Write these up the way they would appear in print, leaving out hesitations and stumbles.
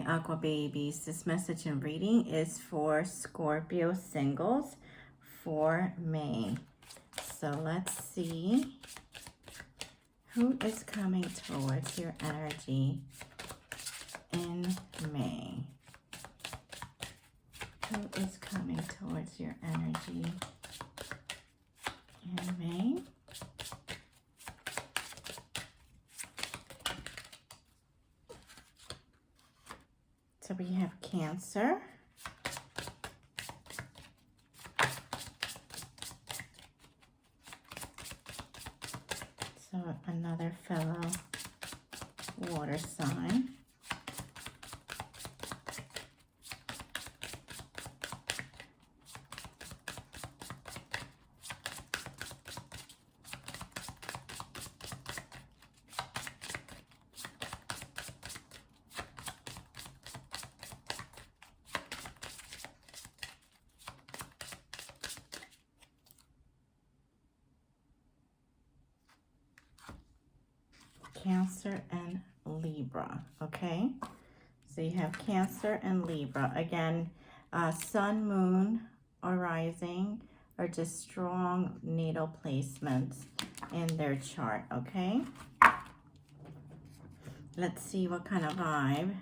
Aqua babies. This message and reading is for Scorpio singles for May. So let's see who is coming towards your energy in May. Who is coming towards your energy in May? So we have Cancer. So another fellow water sign. Cancer and Libra, okay? So you have Cancer and Libra. Again, Sun, Moon, or Rising are just strong natal placements in their chart, okay? Let's see what kind of vibe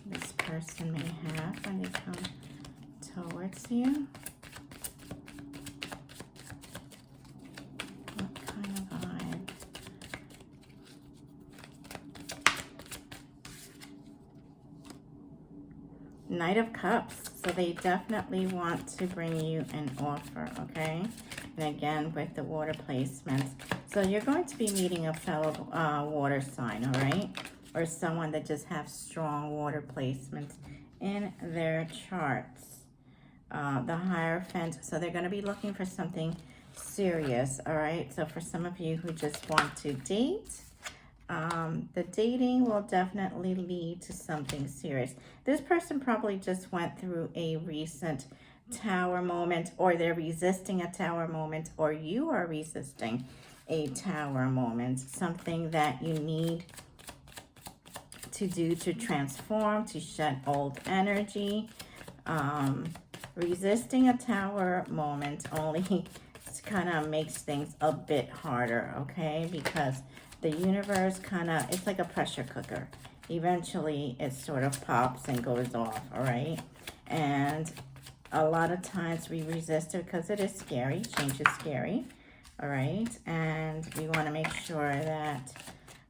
this person may have when they come towards you. Knight of Cups, so they definitely want to bring you an offer, okay? And again, with the water placements. So you're going to be meeting a fellow water sign, all right? Or someone that just has strong water placements in their charts. The Hierophant, so they're going to be looking for something serious, all right? So for some of you who just want to date, the dating will definitely lead to something serious. This person probably just went through a recent tower moment, or they're resisting a tower moment, or you are resisting a tower moment. Something that you need to do to transform, to shed old energy. Resisting a tower moment only kind of makes things a bit harder, okay? Because the universe kind of, it's like a pressure cooker. Eventually, it sort of pops and goes off, all right? And a lot of times we resist it because it is scary. Change is scary, all right? And we want to make sure that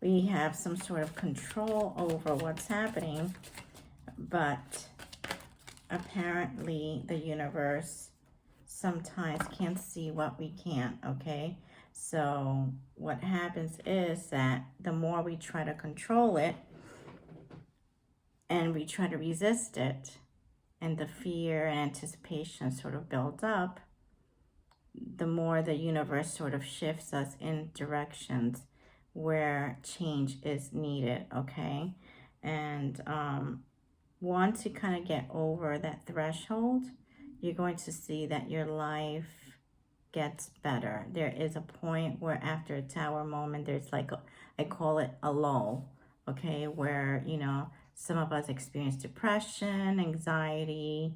we have some sort of control over what's happening. But apparently, the universe sometimes can't see what we can't, okay? So what happens is that the more we try to control it and we try to resist it, and the fear and anticipation sort of builds up, the more the universe sort of shifts us in directions where change is needed, okay? And once you kind of get over that threshold, you're going to see that your life gets better. There is a point where after a tower moment, there's like, I call it a lull, okay? Where, you know, some of us experience depression, anxiety,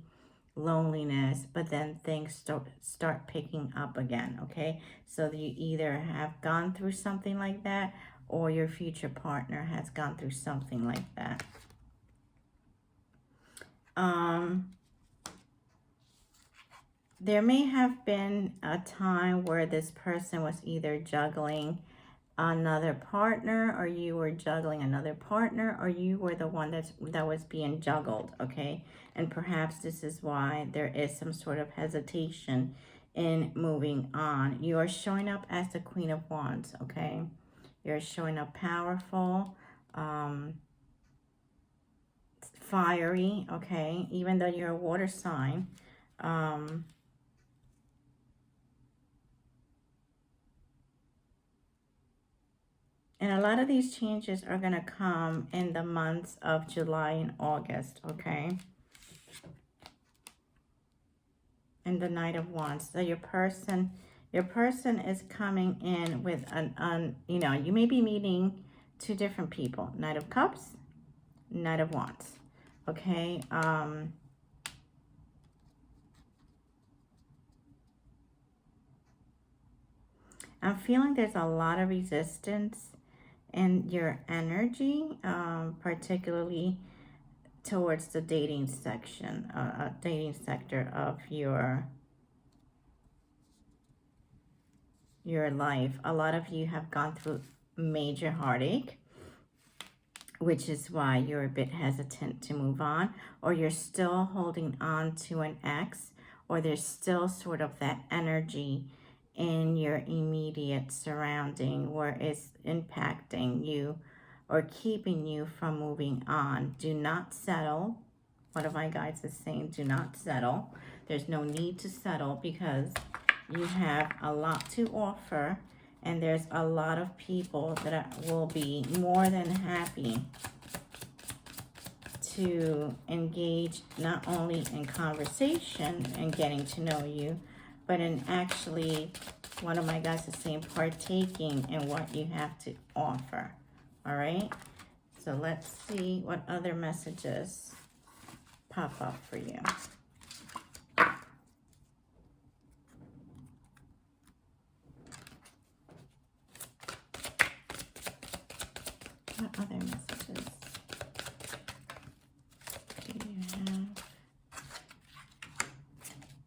loneliness, but then things start picking up again, okay? So you either have gone through something like that, or your future partner has gone through something like that. There may have been a time where this person was either juggling another partner, or you were juggling another partner, or you were the one that was being juggled, okay? And perhaps this is why there is some sort of hesitation in moving on. You are showing up as the Queen of Wands, okay? You're showing up powerful, fiery, okay? Even though you're a water sign, and a lot of these changes are going to come in the months of July and August, okay? And the Knight of Wands. So your person is coming in with you know, you may be meeting two different people. Knight of Cups, Knight of Wands. Okay. I'm feeling there's a lot of resistance in your energy, particularly towards the dating section, dating sector of your life. A lot of you have gone through major heartache, which is why you're a bit hesitant to move on, or you're still holding on to an ex, or there's still sort of that energy in your immediate surrounding where it's impacting you or keeping you from moving on. Do not settle. One of my guides is saying do not settle. There's no need to settle because you have a lot to offer, and there's a lot of people that will be more than happy to engage not only in conversation and getting to know you, but in actually, one of my guys is saying, partaking in what you have to offer. All right? So let's see what other messages pop up for you. What other messages do you have?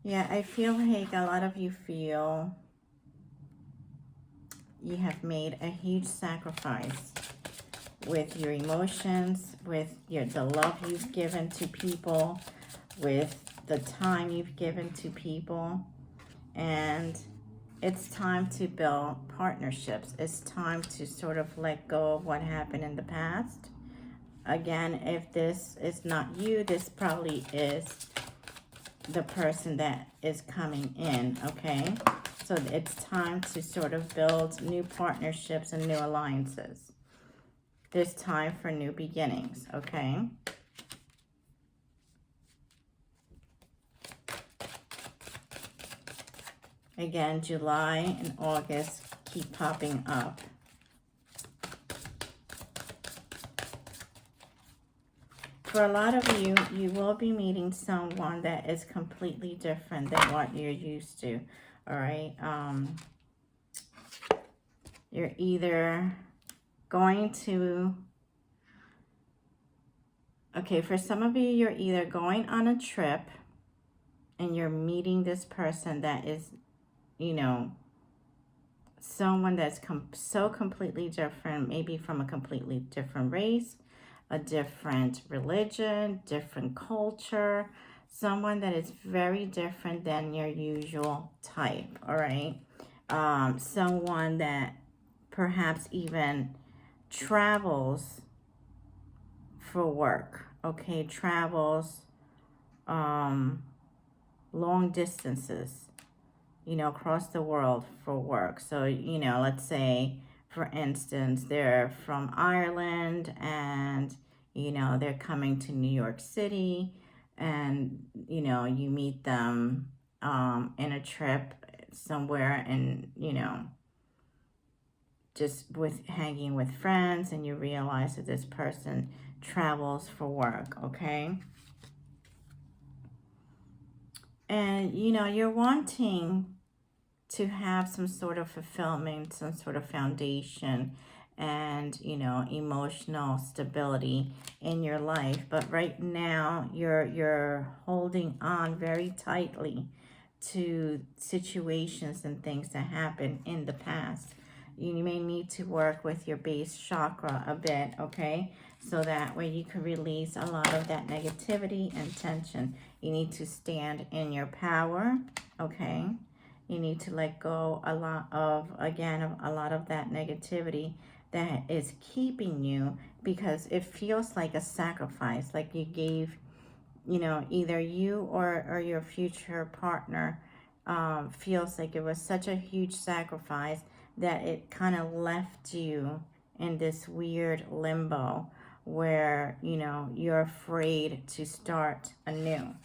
Yeah, I feel like a lot of you feel you have made a huge sacrifice with your emotions, with the love you've given to people, with the time you've given to people, and it's time to build partnerships. It's time to sort of let go of what happened in the past. Again, if this is not you, this probably is the person that is coming in, okay? So it's time to sort of build new partnerships and new alliances. There's time for new beginnings, okay? Again, July and August keep popping up. For a lot of you, you will be meeting someone that is completely different than what you're used to, all right? You're either going to, okay, for some of you, you're either going on a trip and you're meeting this person that is, you know, someone that's so completely different, maybe from a completely different race, a different religion, different culture, someone that is very different than your usual type, all right? Someone that perhaps even travels for work, okay? Travels long distances, you know, across the world for work. So, you know, let's say, for instance, they're from Ireland and, you know, they're coming to New York City, and, you know, you meet them in a trip somewhere, and, you know, just with hanging with friends, and you realize that this person travels for work, okay? And, you know, you're wanting to have some sort of fulfillment, some sort of foundation, and, you know, emotional stability in your life. But right now, you're holding on very tightly to situations and things that happened in the past. You may need to work with your base chakra a bit, okay? So that way you can release a lot of that negativity and tension. You need to stand in your power, okay? You need to let go a lot of that negativity that is keeping you, because it feels like a sacrifice, like you gave, you know, either you or your future partner feels like it was such a huge sacrifice that it kind of left you in this weird limbo where, you know, you're afraid to start anew.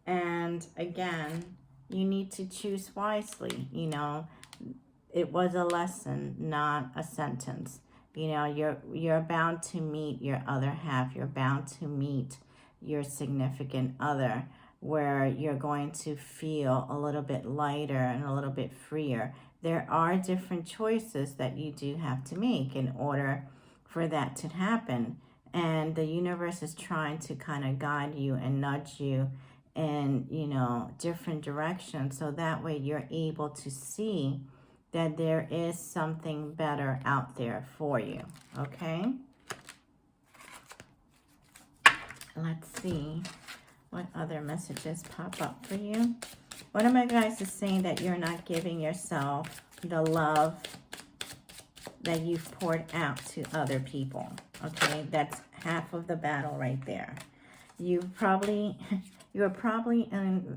And again, you need to choose wisely. You know, it was a lesson, not a sentence. You know, you're bound to meet your other half. You're bound to meet your significant other, where you're going to feel a little bit lighter and a little bit freer. There are different choices that you do have to make in order for that to happen. And the universe is trying to kind of guide you and nudge you in, you know, different directions. So that way you're able to see that there is something better out there for you. Okay? Let's see what other messages pop up for you. One of my guys is saying that you're not giving yourself the love that you've poured out to other people. Okay, that's half of the battle right there. You were probably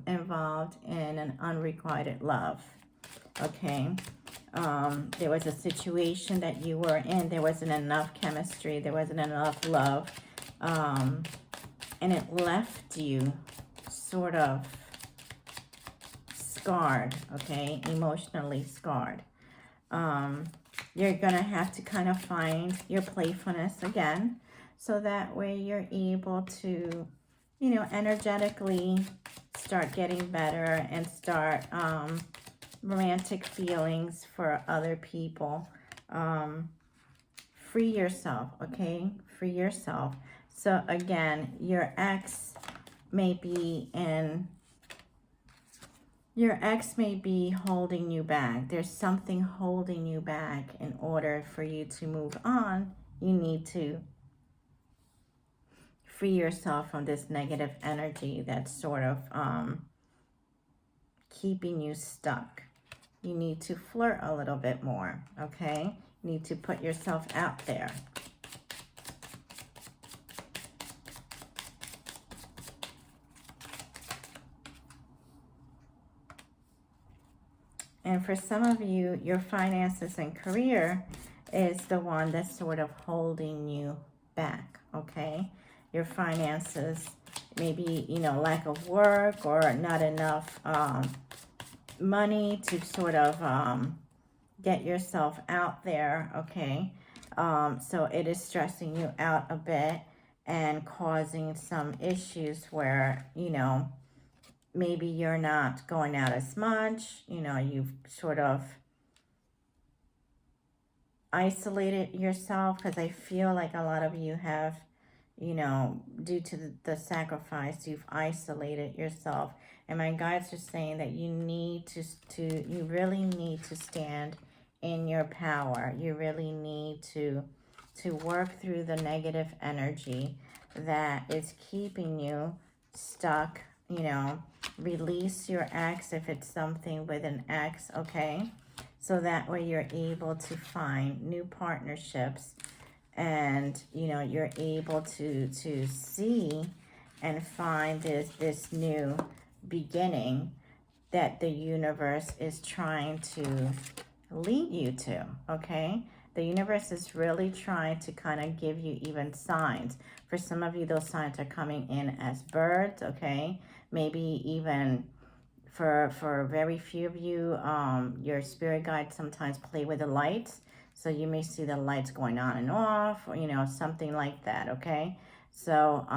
involved in an unrequited love. Okay, there was a situation that you were in. There wasn't enough chemistry. There wasn't enough love, and it left you sort of scarred. Okay, emotionally scarred. You're going to have to kind of find your playfulness again, so that way you're able to, you know, energetically start getting better and start romantic feelings for other people. Free yourself, okay? Free yourself. So again, your ex may be holding you back. There's something holding you back. In order for you to move on, you need to free yourself from this negative energy that's sort of keeping you stuck. You need to flirt a little bit more, okay? You need to put yourself out there. And for some of you, your finances and career is the one that's sort of holding you back, okay? Your finances, maybe, you know, lack of work or not enough money to sort of get yourself out there, okay? So it is stressing you out a bit and causing some issues where, you know, maybe you're not going out as much, you know, you've sort of isolated yourself, because I feel like a lot of you have, you know, due to the sacrifice, you've isolated yourself. And my guides are saying that you need you really need to stand in your power. You really need to work through the negative energy that is keeping you stuck. You know, release your ex if it's something with an ex, okay? So that way you're able to find new partnerships, and, you know, you're able to see and find this new beginning that the universe is trying to lead you to, okay? The universe is really trying to kind of give you even signs. For some of you, those signs are coming in as birds, okay? Maybe even for very few of you, your spirit guides sometimes play with the lights. So you may see the lights going on and off, or, you know, something like that, okay? So,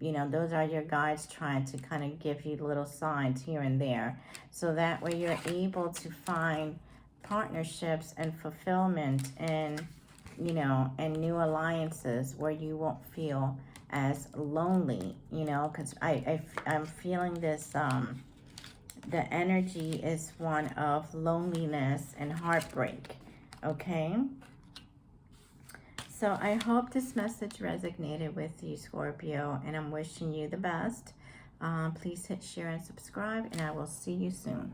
you know, those are your guides trying to kind of give you little signs here and there. So that way you're able to find partnerships and fulfillment and, you know, and new alliances where you won't feel as lonely, you know, because I'm feeling this, the energy is one of loneliness and heartbreak, okay? So I hope this message resonated with you, Scorpio, and I'm wishing you the best. Please hit share and subscribe, and I will see you soon.